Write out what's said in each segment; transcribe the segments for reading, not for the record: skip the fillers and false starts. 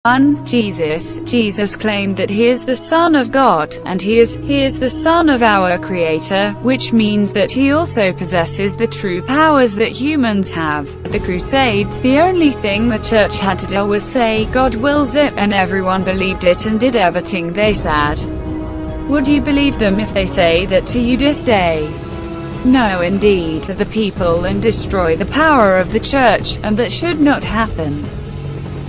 1. Jesus claimed that he is the Son of God, and he is the Son of our Creator, which means that he also possesses the true powers that humans have. At the Crusades, the only thing the church had to do was say, "God wills it," and everyone believed it and did everything they said. Would you believe them if they say that to you this day? No, indeed, the people and destroy the power of the church, and that should not happen.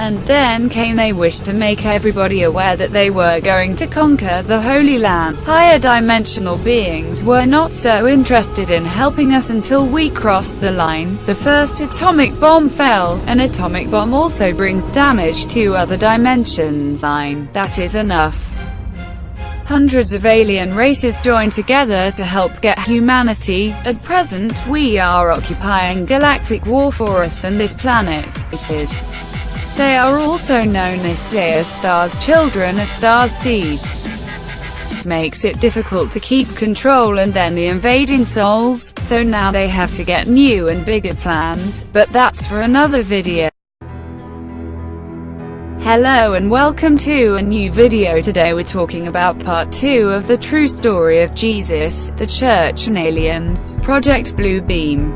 And then came they wished to make everybody aware that they were going to conquer the Holy Land. Higher dimensional beings were not so interested in helping us until we crossed the line. The first atomic bomb fell. An atomic bomb also brings damage to other dimensions. That is enough. Hundreds of alien races joined together to help get humanity. At present, we are occupying galactic war for us and this planet. They are also known this day as stars' children, as Starseed. Makes it difficult to keep control and then the invading souls, so now they have to get new and bigger plans, but that's for another video. Hello and welcome to a new video. Today we're talking about part 2 of the true story of Jesus, the Church and aliens, Project Blue Beam.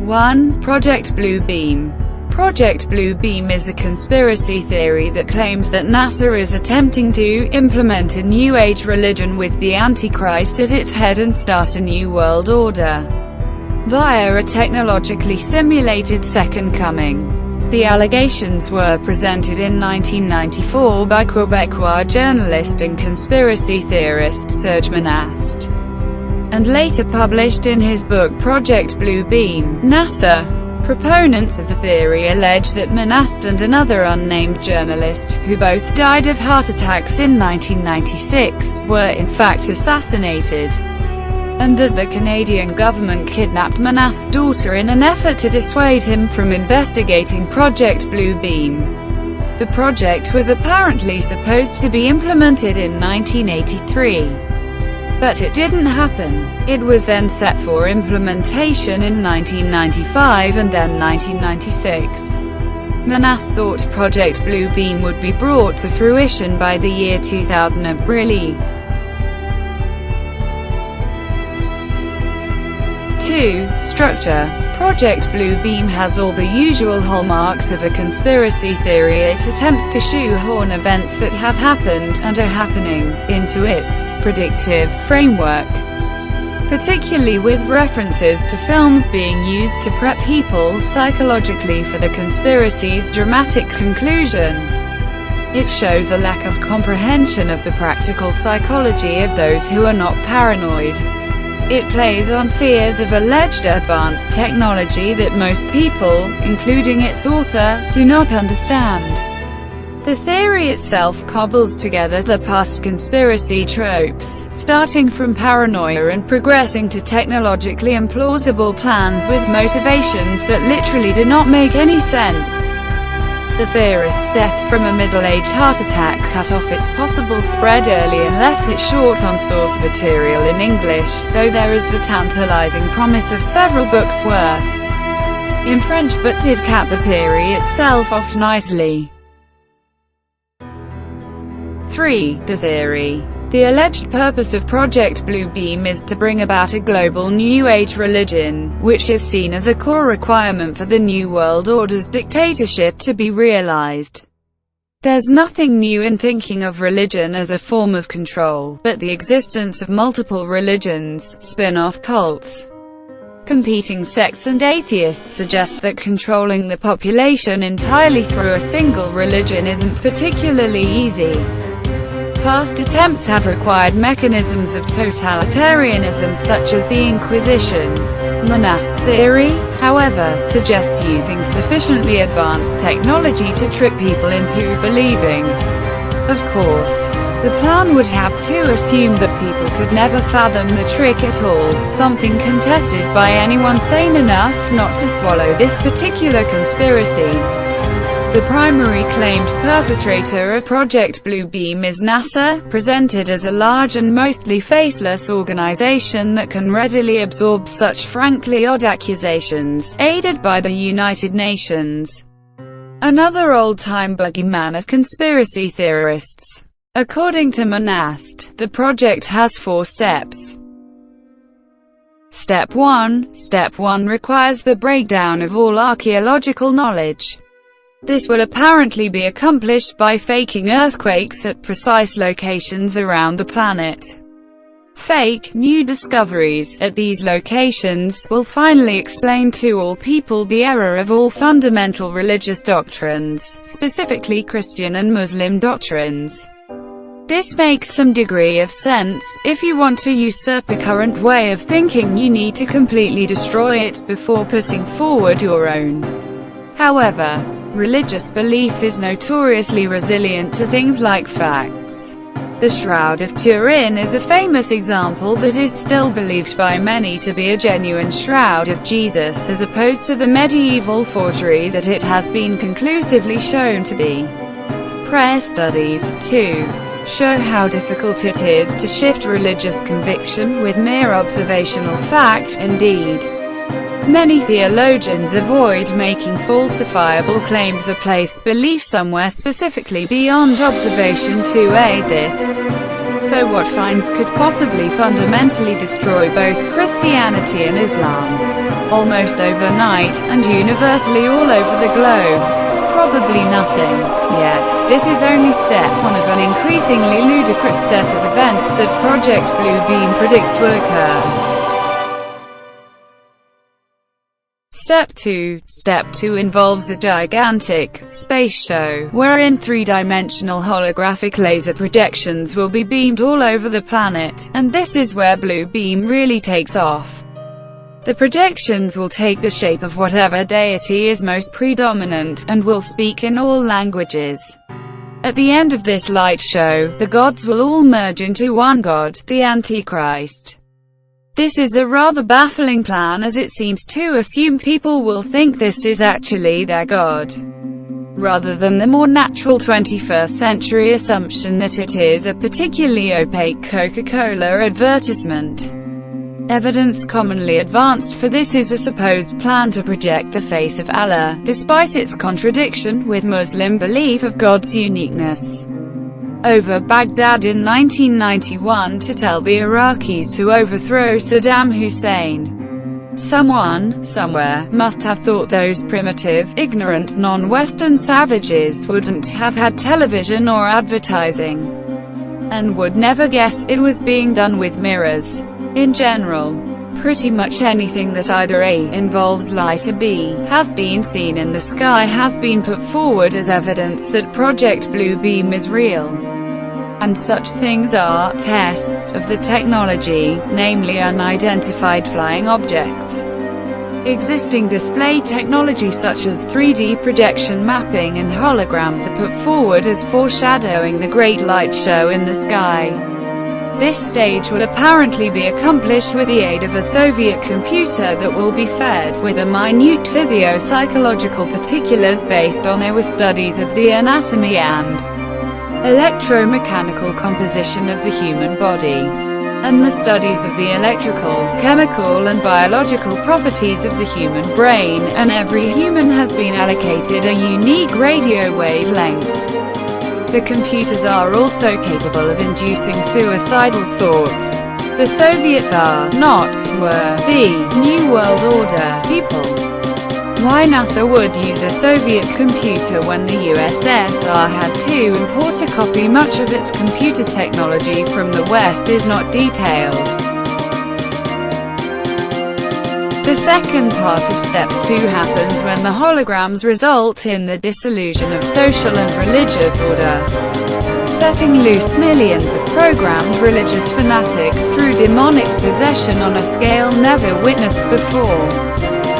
1. Project Blue Beam. Project Blue Beam is a conspiracy theory that claims that NASA is attempting to implement a New Age religion with the Antichrist at its head and start a new world order via a technologically simulated second coming. The allegations were presented in 1994 by Quebecois journalist and conspiracy theorist Serge Monast, and later published in his book Project Blue Beam. NASA proponents of the theory allege that Monast and another unnamed journalist, who both died of heart attacks in 1996, were in fact assassinated, and that the Canadian government kidnapped Monast's daughter in an effort to dissuade him from investigating Project Blue Beam. The project was apparently supposed to be implemented in 1983. But it didn't happen. It was then set for implementation in 1995 and then 1996. Monast thought Project Blue Beam would be brought to fruition by the year 2000. Really? 2. Structure. Project Blue Beam has all the usual hallmarks of a conspiracy theory. It attempts to shoehorn events that have happened, and are happening, into its predictive framework, particularly with references to films being used to prep people psychologically for the conspiracy's dramatic conclusion. It shows a lack of comprehension of the practical psychology of those who are not paranoid. It plays on fears of alleged advanced technology that most people, including its author, do not understand. The theory itself cobbles together the past conspiracy tropes, starting from paranoia and progressing to technologically implausible plans with motivations that literally do not make any sense. The theorist's death from a middle-age heart attack cut off its possible spread early and left it short on source material in English, though there is the tantalizing promise of several books worth in French, but did cap the theory itself off nicely. 3. The theory. The alleged purpose of Project Blue Beam is to bring about a global New Age religion, which is seen as a core requirement for the New World Order's dictatorship to be realized. There's nothing new in thinking of religion as a form of control, but the existence of multiple religions, spin-off cults, competing sects and atheists suggest that controlling the population entirely through a single religion isn't particularly easy. Past attempts have required mechanisms of totalitarianism such as the Inquisition. Monast's theory, however, suggests using sufficiently advanced technology to trick people into believing. Of course, the plan would have to assume that people could never fathom the trick at all, something contested by anyone sane enough not to swallow this particular conspiracy. The primary claimed perpetrator of Project Bluebeam is NASA, presented as a large and mostly faceless organization that can readily absorb such frankly odd accusations, aided by the United Nations. Another old-time boogeyman of conspiracy theorists. According to Monast, the project has 4 steps. Step 1. Step 1 requires the breakdown of all archaeological knowledge. This will apparently be accomplished by faking earthquakes at precise locations around the planet. Fake, new discoveries at these locations will finally explain to all people the error of all fundamental religious doctrines, specifically Christian and Muslim doctrines. This makes some degree of sense. If you want to usurp a current way of thinking, you need to completely destroy it before putting forward your own. However, religious belief is notoriously resilient to things like facts. The Shroud of Turin is a famous example that is still believed by many to be a genuine Shroud of Jesus, as opposed to the medieval forgery that it has been conclusively shown to be. Prayer studies, too, show how difficult it is to shift religious conviction with mere observational fact. Indeed, many theologians avoid making falsifiable claims or place belief somewhere specifically beyond observation to aid this. So what finds could possibly fundamentally destroy both Christianity and Islam? Almost overnight, and universally all over the globe? Probably nothing. Yet, this is only step 1 of an increasingly ludicrous set of events that Project Bluebeam predicts will occur. Step 2. Step 2 involves a gigantic space show, wherein 3-dimensional holographic laser projections will be beamed all over the planet, and this is where Bluebeam really takes off. The projections will take the shape of whatever deity is most predominant, and will speak in all languages. At the end of this light show, the gods will all merge into one god, the Antichrist. This is a rather baffling plan, as it seems to assume people will think this is actually their god, rather than the more natural 21st century assumption that it is a particularly opaque Coca-Cola advertisement. Evidence commonly advanced for this is a supposed plan to project the face of Allah, despite its contradiction with Muslim belief of God's uniqueness, over Baghdad in 1991 to tell the Iraqis to overthrow Saddam Hussein. Someone, somewhere, must have thought those primitive, ignorant non-Western savages wouldn't have had television or advertising, and would never guess it was being done with mirrors. In general, pretty much anything that either A involves light or B has been seen in the sky has been put forward as evidence that Project Bluebeam is real. And such things are tests of the technology, namely unidentified flying objects. Existing display technology such as 3D projection mapping and holograms are put forward as foreshadowing the great light show in the sky. This stage will apparently be accomplished with the aid of a Soviet computer that will be fed with a minute physio-psychological particulars based on their studies of the anatomy and electromechanical composition of the human body, and the studies of the electrical, chemical and biological properties of the human brain, and every human has been allocated a unique radio wavelength. The computers are also capable of inducing suicidal thoughts. The Soviets are, not, were, the New World Order people. Why NASA would use a Soviet computer when the USSR had to import or copy much of its computer technology from the West is not detailed. The second part of Step 2 happens when the holograms result in the dissolution of social and religious order, setting loose millions of programmed religious fanatics through demonic possession on a scale never witnessed before.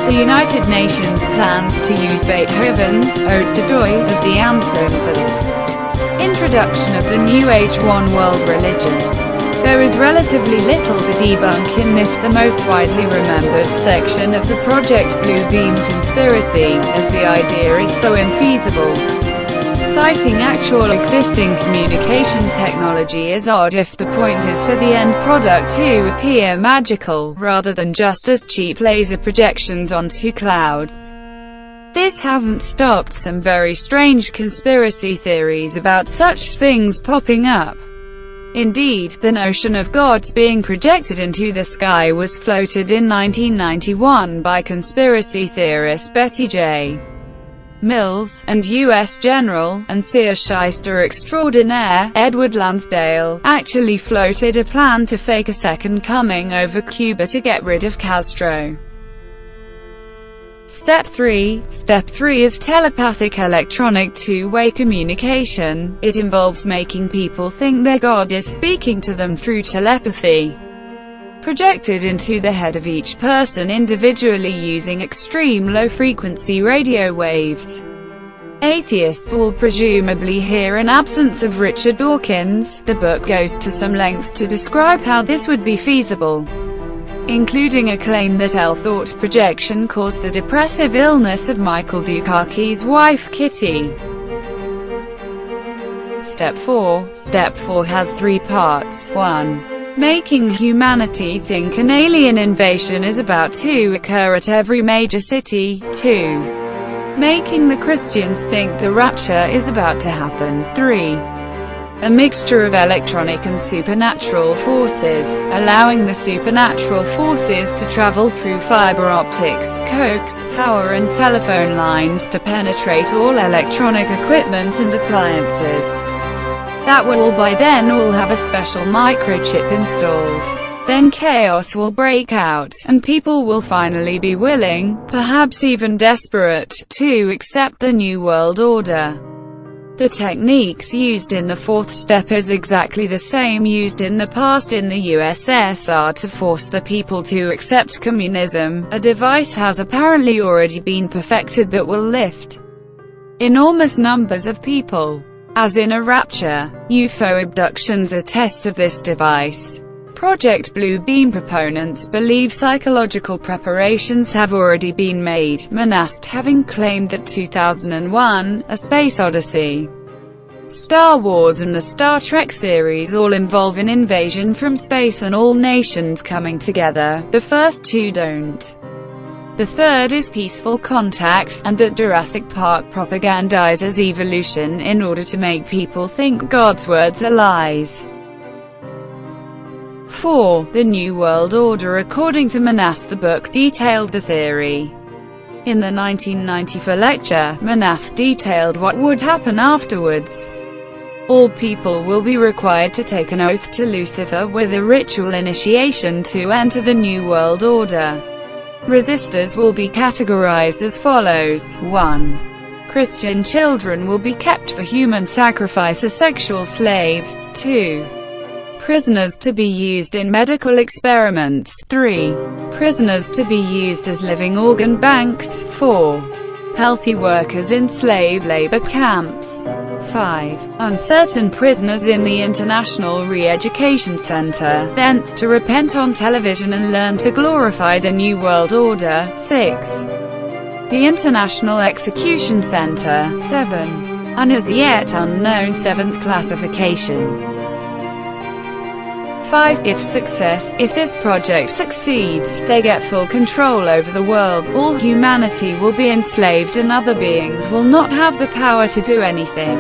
The United Nations plans to use Beethoven's Ode to Joy as the anthem for the introduction of the New Age One World religion. There is relatively little to debunk in this, the most widely remembered section of the Project Blue Beam conspiracy, as the idea is so infeasible. Citing actual existing communication technology is odd if the point is for the end product to appear magical, rather than just as cheap laser projections onto clouds. This hasn't stopped some very strange conspiracy theories about such things popping up. Indeed, the notion of gods being projected into the sky was floated in 1991 by conspiracy theorist Betty J. Mills, and U.S. General, and seer shyster extraordinaire, Edward Lansdale, actually floated a plan to fake a second coming over Cuba to get rid of Castro. Step 3. Step 3 is telepathic electronic two-way communication. It involves making people think their God is speaking to them through telepathy, projected into the head of each person individually using extreme low-frequency radio waves. Atheists will presumably hear an absence of Richard Dawkins. The book goes to some lengths to describe how this would be feasible, including a claim that thought projection caused the depressive illness of Michael Dukakis's wife Kitty. Step 4. Step 4 has 3 parts. 1. Making humanity think an alien invasion is about to occur at every major city. 2. Making the Christians think the rapture is about to happen. 3. A mixture of electronic and supernatural forces, allowing the supernatural forces to travel through fiber optics, coax, power and telephone lines to penetrate all electronic equipment and appliances. That will by then all have a special microchip installed. Then chaos will break out, and people will finally be willing, perhaps even desperate, to accept the New World Order. The techniques used in the 4th step is exactly the same used in the past in the USSR to force the people to accept communism. A device has apparently already been perfected that will lift enormous numbers of people. As in a rapture, UFO abductions are tests of this device. Project Blue Beam proponents believe psychological preparations have already been made, Monast having claimed that 2001: A Space Odyssey, Star Wars and the Star Trek series all involve an invasion from space and all nations coming together. The first 2 don't. The third is peaceful contact, and that Jurassic Park propagandizes evolution in order to make people think God's words are lies. 4. The New World Order. According to Monast, the book detailed the theory. In the 1994 lecture, Monast detailed what would happen afterwards. All people will be required to take an oath to Lucifer with a ritual initiation to enter the New World Order. Resistors will be categorized as follows. 1. Christian children will be kept for human sacrifice as sexual slaves. 2. Prisoners to be used in medical experiments. 3. Prisoners to be used as living organ banks. 4. Healthy workers in slave labor camps. 5. Uncertain prisoners in the International Re-Education Center, thence to repent on television and learn to glorify the New World Order. 6. The International Execution Center. 7. An as yet unknown 7th classification. 5. If this project succeeds, they get full control over the world, all humanity will be enslaved and other beings will not have the power to do anything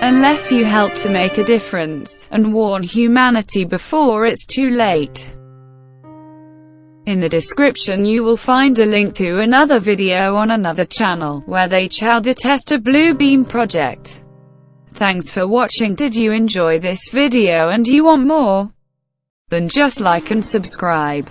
unless you help to make a difference, and warn humanity before it's too late. In the description you will find a link to another video on another channel, where they chow the Tester Blue Beam project. Thanks for watching. Did you enjoy this video and you want more? Then just like and subscribe.